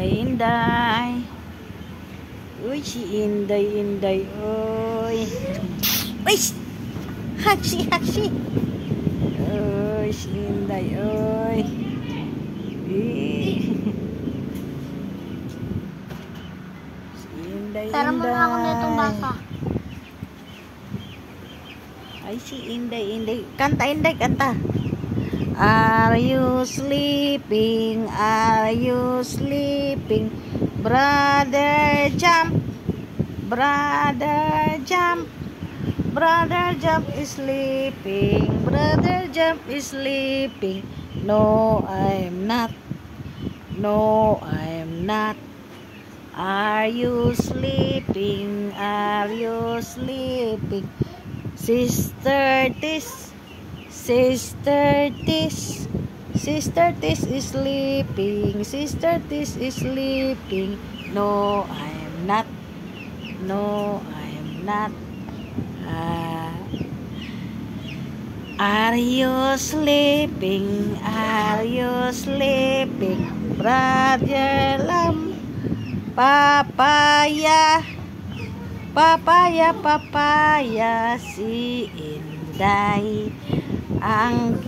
Inday. Uy, si Inday. Uy. Uy! Haksi. Uy, si Inday. Uy. Si Inday. Tara muna ako nitong basa. Ay, si Inday. Kanta, Inday, kanta. Are you sleeping? Are you sleeping? Brother jump is sleeping. Brother jump is sleeping. No, I'm not. Are you sleeping? Are you sleeping? Sister Tis is sleeping. Sister Tis is sleeping. No, I am not. Are you sleeping? Are you sleeping? Brother Lamb. Papaya. Si Inday ang